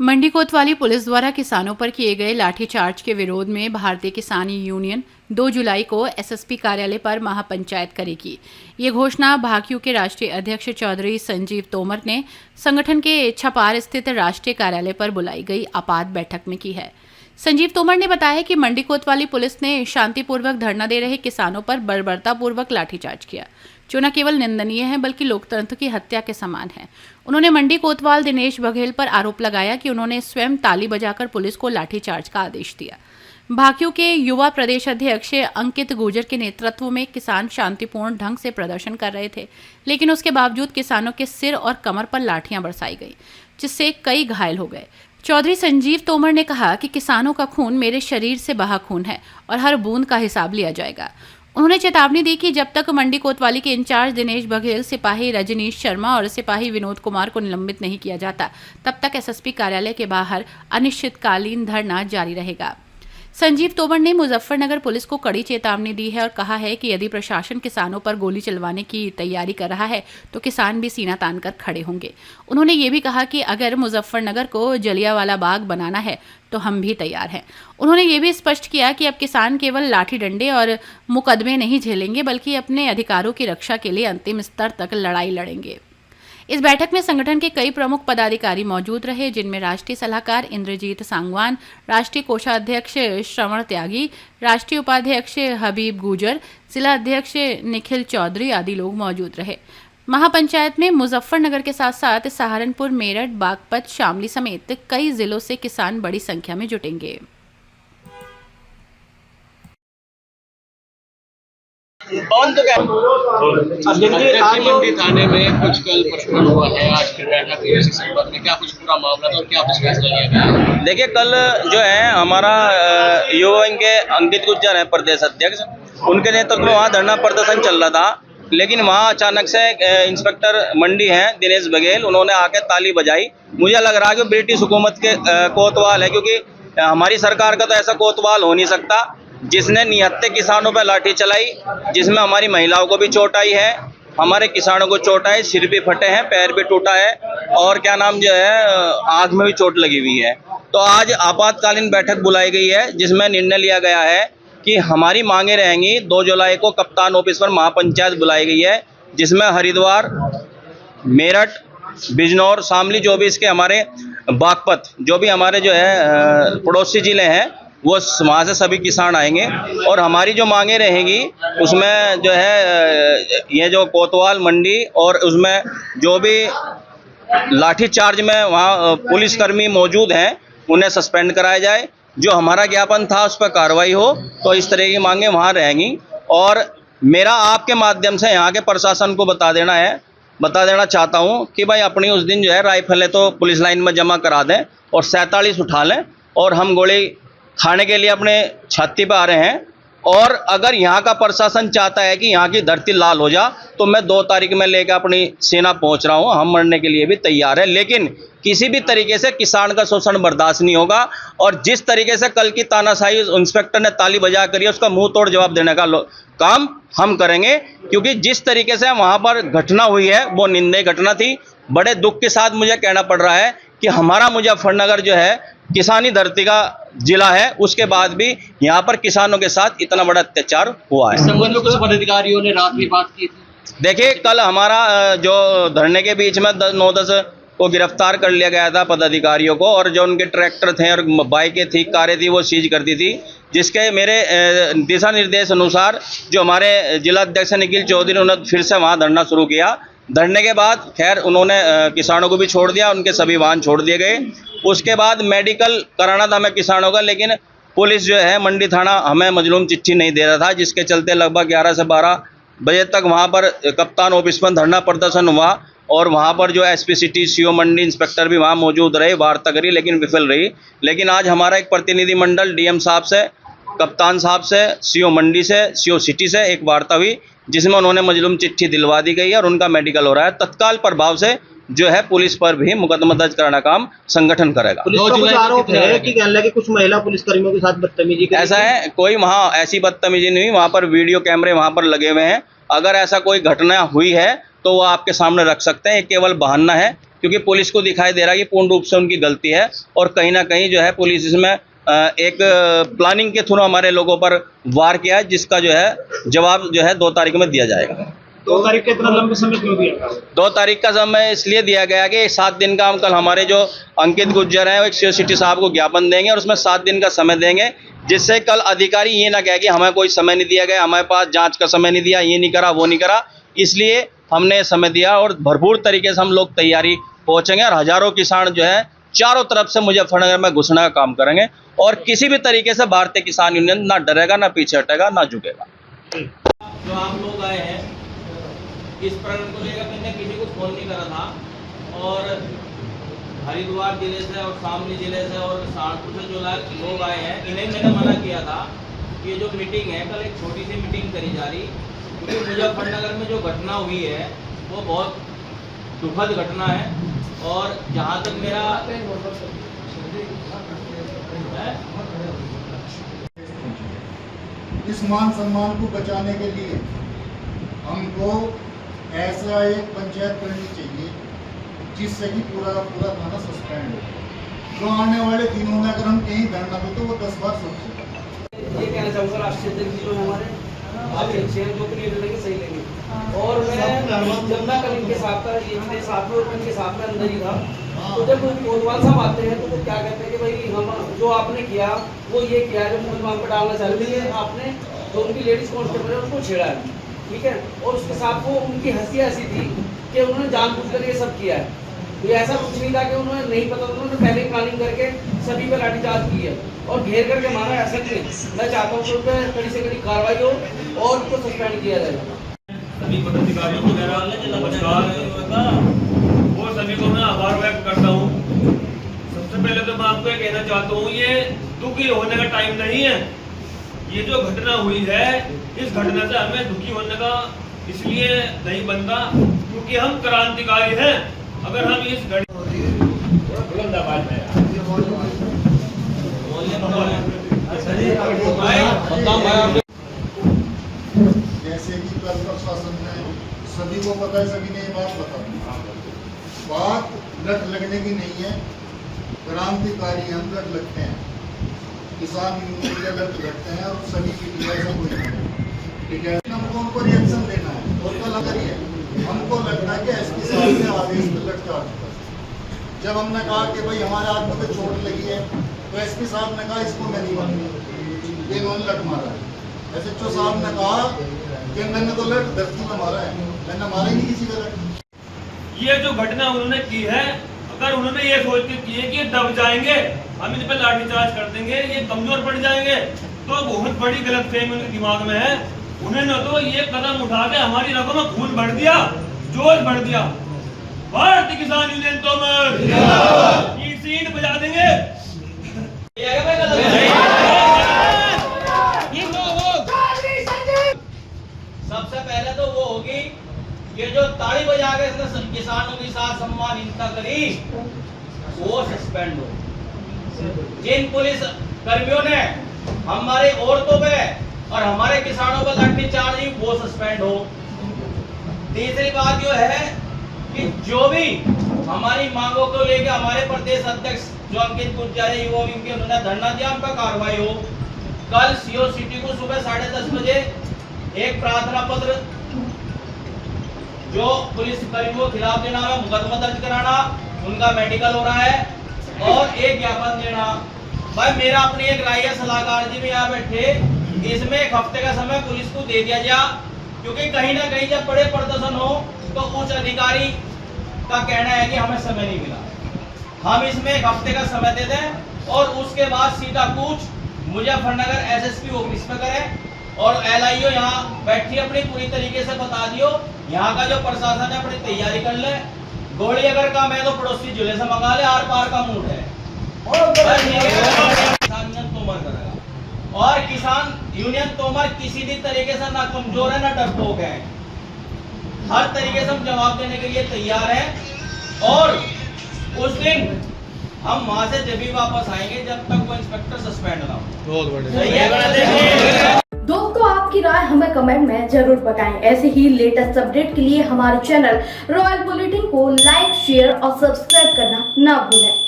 मंडी कोतवाली पुलिस द्वारा किसानों पर किए गए लाठीचार्ज के विरोध में भारतीय किसान यूनियन 2 जुलाई को एसएसपी कार्यालय पर महापंचायत करेगी। ये घोषणा भाकियू के राष्ट्रीय अध्यक्ष चौधरी संजीव तोमर ने संगठन के छपार स्थित राष्ट्रीय कार्यालय पर बुलाई गई आपात बैठक में की है। संजीव तोमर ने बताया कि मंडी कोतवाली पुलिस ने शांतिपूर्वक धरना दे रहे किसानों पर बर्बरतापूर्वक लाठीचार्ज किया, जो न केवल निंदनीय है बल्कि लोकतंत्र की हत्या के समान है। उन्होंने मंडी कोतवाल दिनेश बघेल पर आरोप लगाया कि उन्होंने स्वयं ताली बजाकर पुलिस को लाठीचार्ज का आदेश दिया। भाकियू के युवा प्रदेश अध्यक्ष अंकित गुर्जर के नेतृत्व में किसान शांतिपूर्ण ढंग से प्रदर्शन कर रहे थे, लेकिन उसके बावजूद किसानों के सिर और कमर पर लाठियां बरसाई गई, जिससे कई घायल हो गए। चौधरी संजीव तोमर ने कहा कि किसानों का खून मेरे शरीर से बहा खून है और हर बूंद का हिसाब लिया जाएगा। उन्होंने चेतावनी दी कि जब तक मंडी कोतवाली के इंचार्ज दिनेश बघेल, सिपाही रजनीश शर्मा और सिपाही विनोद कुमार को निलंबित नहीं किया जाता, तब तक एसएसपी कार्यालय के बाहर अनिश्चितकालीन धरना जारी रहेगा। संजीव तोमर ने मुजफ्फरनगर पुलिस को कड़ी चेतावनी दी है और कहा है कि यदि प्रशासन किसानों पर गोली चलवाने की तैयारी कर रहा है तो किसान भी सीना तानकर खड़े होंगे। उन्होंने ये भी कहा कि अगर मुजफ्फरनगर को जलियांवाला बाग बनाना है तो हम भी तैयार हैं। उन्होंने ये भी स्पष्ट किया कि अब किसान केवल लाठी डंडे और मुकदमे नहीं झेलेंगे बल्कि अपने अधिकारों की रक्षा के लिए अंतिम स्तर तक लड़ाई लड़ेंगे। इस बैठक में संगठन के कई प्रमुख पदाधिकारी मौजूद रहे, जिनमें राष्ट्रीय सलाहकार इंद्रजीत सांगवान, राष्ट्रीय कोषाध्यक्ष श्रवण त्यागी, राष्ट्रीय उपाध्यक्ष हबीब गुर्जर, जिला अध्यक्ष निखिल चौधरी आदि लोग मौजूद रहे। महापंचायत में मुजफ्फरनगर के साथ साथ सहारनपुर, मेरठ, बागपत, शामली समेत कई जिलों से किसान बड़ी संख्या में जुटेंगे। मंडी थाने में कुछ कल प्रश्न हुआ है, आज फिर बैठक हुई इसी संबंध में, क्या कुछ पूरा मामला था और क्या कुछ फैसला लिया गया? देखिए, कल जो है हमारा युवा विंग के अंकित गुर्जर है प्रदेश अध्यक्ष, उनके नेतृत्व में वहाँ धरना प्रदर्शन चल रहा था, लेकिन वहाँ अचानक से इंस्पेक्टर मंडी हैं दिनेश बघेल, उन्होंने आके ताली बजाई। मुझे लग रहा है कि ब्रिटिश हुकूमत के कोतवाल है, क्योंकि हमारी सरकार का तो ऐसा कोतवाल हो नहीं सकता जिसने निहत्थे किसानों पर लाठी चलाई, जिसमें हमारी महिलाओं को भी चोट आई है, हमारे किसानों को चोट आई, सिर भी फटे हैं, पैर भी टूटा है और क्या नाम जो है आंख में भी चोट लगी हुई है। तो आज आपातकालीन बैठक बुलाई गई है, जिसमें निर्णय लिया गया है कि हमारी मांगे रहेंगी। 2 जुलाई को कप्तान ऑफिस पर महापंचायत बुलाई गई है, जिसमें हरिद्वार, मेरठ, बिजनौर, शामली, जो भी इसके हमारे बागपत, जो भी हमारे जो है पड़ोसी जिले हैं, वो वहाँ से सभी किसान आएंगे और हमारी जो मांगे रहेंगी उसमें जो है ये जो कोतवाल मंडी और उसमें जो भी लाठीचार्ज में वहाँ पुलिसकर्मी मौजूद हैं उन्हें सस्पेंड कराया जाए। जो हमारा ज्ञापन था उस पर कार्रवाई हो, तो इस तरह की मांगे वहाँ रहेंगी। और मेरा आपके माध्यम से यहाँ के प्रशासन को बता देना चाहता हूँ कि भाई अपनी उस दिन जो है राइफलें तो पुलिस लाइन में जमा करा दें और 47 उठा लें और हम गोली खाने के लिए अपने छाती पर आ रहे हैं। और अगर यहाँ का प्रशासन चाहता है कि यहाँ की धरती लाल हो जा, तो मैं 2 तारीख में लेकर अपनी सेना पहुँच रहा हूँ, हम मरने के लिए भी तैयार है, लेकिन किसी भी तरीके से किसान का शोषण बर्दाश्त नहीं होगा। और जिस तरीके से कल की तानाशाही इंस्पेक्टर ने ताली बजा करी, उसका मुंह तोड़ जवाब देने का काम हम करेंगे, क्योंकि जिस तरीके से वहाँ पर घटना हुई है वो निंदनीय घटना थी। बड़े दुख के साथ मुझे कहना पड़ रहा है कि हमारा मुजफ्फरनगर जो है किसानी धरती का जिला है, उसके बाद भी यहाँ पर किसानों के साथ इतना बड़ा अत्याचार हुआ है। इस संबंध में कुछ पदाधिकारियों ने रात में बात की थी। देखिए, कल हमारा जो धरने के बीच में 9-10 को गिरफ्तार कर लिया गया था पदाधिकारियों को, और जो उनके ट्रैक्टर थे और बाइकें थी, कारें थी, वो सीज कर दी थी, जिसके मेरे दिशा निर्देश अनुसार जो हमारे जिला अध्यक्ष निखिल चौधरी, उन्होंने फिर से वहाँ धरना शुरू किया। धरने के बाद खैर उन्होंने किसानों को भी छोड़ दिया, उनके सभी वाहन छोड़ दिए गए। उसके बाद मेडिकल कराना था हमें किसानों का, लेकिन पुलिस जो है मंडी थाना हमें मजलूम चिट्ठी नहीं दे रहा था, जिसके चलते लगभग 11 से 12 बजे तक वहाँ पर कप्तान ऑफिस पर धरना प्रदर्शन हुआ। और वहाँ पर जो एसपी सिटी, सीओ मंडी, इंस्पेक्टर भी वहाँ मौजूद रहे, वार्ता करी, लेकिन विफल रही। लेकिन आज हमारा एक प्रतिनिधिमंडल डीएम साहब से, कप्तान साहब से, सीओ मंडी से, सीओ सिटी से एक वार्ता हुई, जिसमें उन्होंने मजलूम चिट्ठी दिलवा दी गई है और उनका मेडिकल हो रहा है। तत्काल प्रभाव से जो है पुलिस पर भी मुकदमा दर्ज कराना काम संगठन करेगा। पुलिस का कुछ आरोप है कि कहने लगे कुछ महिला पुलिसकर्मियों के साथ बदतमीजी की। ऐसा है, कोई वहाँ ऐसी बदतमीजी नहीं हुई, वहाँ पर वीडियो कैमरे वहाँ पर लगे हुए हैं। अगर ऐसा कोई घटना हुई है तो वो आपके सामने रख सकते हैं, ये केवल बहाना है, क्योंकि पुलिस को दिखाई दे रहा है कि पूर्ण रूप से उनकी गलती है और कहीं ना कहीं जो है पुलिस इसमें एक प्लानिंग के थ्रू हमारे लोगों पर वार किया है, जिसका जो है जवाब जो है 2 तारीख में दिया जाएगा। 2 तारीख का इतना लंबा समय क्यों दिया? 2 तारीख का समय इसलिए दिया गया कि 7 दिन का हम कल हमारे जो अंकित गुर्जर हैं वो एक सिटी साहब को ज्ञापन देंगे और उसमें 7 दिन का समय देंगे, जिससे कल अधिकारी ये ना कहे कि हमें कोई समय नहीं दिया गया, हमारे पास जांच का समय नहीं दिया, ये नहीं करा वो नहीं करा। इसलिए हमने समय दिया और भरपूर तरीके से हम लोग तैयारी पहुंचेंगे और हजारों किसान जो है चारों तरफ से मुजफ्फरनगर में घुसने का काम करेंगे और किसी भी तरीके से भारतीय किसान यूनियन ना डरेगा, ना पीछे हटेगा, ना झुकेगा। जो आप लोग आए हैं इस प्रकरण को लेकर मैंने किसी को फोन नहीं करा था और हरिद्वार जिले से और शामली जिले से और सहारनपुर से जो लोग आए हैं इन्हें मैंने मना किया था कि ये जो मीटिंग है कल एक छोटी सी मीटिंग करी जा रही, क्योंकि मुजफ्फरनगर में जो घटना हुई है वो बहुत दुखद घटना है। और जहाँ तक मेरा इस मान सम्मान को बचाने के लिए हमको ऐसा एक पंचायत करनी चाहिए जिससे कि पूरा थाना सस्पेंड हो। जो आने वाले दिनों में अगर हम कहीं धरना दो तो वो 10 बार सोचेगा। ये कहना चाहूँगा राष्ट्रीय अध्यक्ष जो हमारे आगे अच्छे हैं, जो निर्णय लेंगे सही लेंगे। और मैं जब मैं कल इनके साथ था, ये मेरे साथ में और इनके साथ में अंदर ही था, तो जब कोतवाल साहब आते हैं तो वो क्या कहते हैं कि भाई हम जो आपने किया वो ये किया, जो मुसलमान पर डालना चाहते थे आपने, तो उनकी लेडीज कांस्टेबल है उनको छेड़ा है, ठीक है। और उसके साथ वो उनकी हंसी ऐसी थी कि उन्होंने जानबूझकर ये सब किया है। तो ऐसा कुछ नहीं था कि उन्होंने नहीं पता था, उन्होंने पहले ही प्लानिंग करके सभी पर लाठीचार्ज की है और घेर करके मारा। ऐसा नहीं, मैं चाहता हूँ कि उन पर कड़ी से कड़ी कार्रवाई हो और उनको सस्पेंड किया जाएगा। सभी पदाधिकारियों को मेरा नमस्कार और सभी को मैं आभार व्यक्त करता हूँ। सबसे पहले तो मैं आपको ये कहना चाहता हूँ, ये दुखी होने का टाइम नहीं है। ये जो घटना हुई है इस घटना से हमें दुखी होने का इसलिए नहीं बनता क्योंकि हम क्रांतिकारी हैं। अगर हम इस जैसे कि कल प्रशासन ने सभी को पता है, सभी ने ये बात बता दी। बात लट लगने की नहीं है, क्रांतिकारी हम लट लगते हैं, किसान यूनियन के लट लगते हैं और सभी की ऐसा कोई नहीं, ठीक है। हमको उनको रिएक्शन देना है और कल अगर ये हमको लगता है कि एसपी साहब के आदेश पर लट चार्ज कर, जब हमने कहा कि भाई हमारे आदमी पे चोट लगी है तो एसपी साहब ने कहा इसको मैं नहीं मानूंगा, ये इन्होंने लट मारा है। एसएचओ साहब ने कहा कि मैंने तो लट धरती में मारा है, मैंने मारा ही नहीं किसी का लट। ये जो घटना उन्होंने की है, अगर उन्होंने ये सोच के की है कि दब जाएंगे, हम इन पे लाठीचार्ज कर देंगे, ये कमजोर पड़ जाएंगे, तो बहुत बड़ी गलतफहमी उनके दिमाग में है। उन्होंने तो ये कदम उठा के हमारी रगों में खून भर दिया, जोश भर दिया। भारतीय किसान यूनियन तोमर ईंट बजा देंगे। सबसे पहले तो वो होगी ये जो ताली बजा के इसने किसानों के साथ सम्मानहीनता करी वो सस्पेंड हो। जिन पुलिस कर्मियों ने हमारे औरतों पे और हमारे किसानों पर लाठीचार्ज की वो सस्पेंड हो। तीसरी बात जो है कि जो भी हमारी मांगों को लेकर हमारे प्रदेश अध्यक्ष जो अंकित गुर्जर है युवा विंग के उन्होंने धरना दिया, उन पर कार्रवाई हो। कल सीओ सिटी को सुबह 10:30 बजे एक प्रार्थना पत्र जो पुलिस कर्मियों के खिलाफ देना है, मुकदमा दर्ज कराना, उनका मेडिकल हो रहा है और एक ज्ञापन देना। भाई मेरा अपनी एक राय है, सलाहकार जी भी यहाँ बैठे, इसमें 1 हफ्ते का समय पुलिस को दे दिया जा, क्योंकि कहीं ना कहीं जब बड़े प्रदर्शन हो तो उच्च अधिकारी का कहना है कि हमें समय नहीं मिला। हम इसमें 1 हफ्ते का समय दे दें और उसके बाद सीधा कूच मुजफ्फरनगर एसएसपी ऑफिस में करें और एलआईओ यहाँ बैठी अपनी पूरी तरीके से बता दियो। यहाँ का जो प्रशासन है अपनी तैयारी कर ले। गोली अगर काम है तो पड़ोसी जिले से मंगा ले, आर पार का मूड है। किसान यूनियन तोमर करेगा और किसान यूनियन तोमर किसी भी तरीके से ना कमजोर है ना डरपोक है। हर तरीके से हम जवाब देने के लिए तैयार हैं और उस दिन हम वहां से जब भी वापस आएंगे जब तक वो इंस्पेक्टर सस्पेंड ना हो। बहुत बढ़िया। दोस्तों, आप आपकी राय हमें कमेंट में जरूर बताएं। ऐसे ही लेटेस्ट अपडेट के लिए हमारे चैनल रॉयल बुलेटिन को लाइक, शेयर और सब्सक्राइब करना ना भूलें।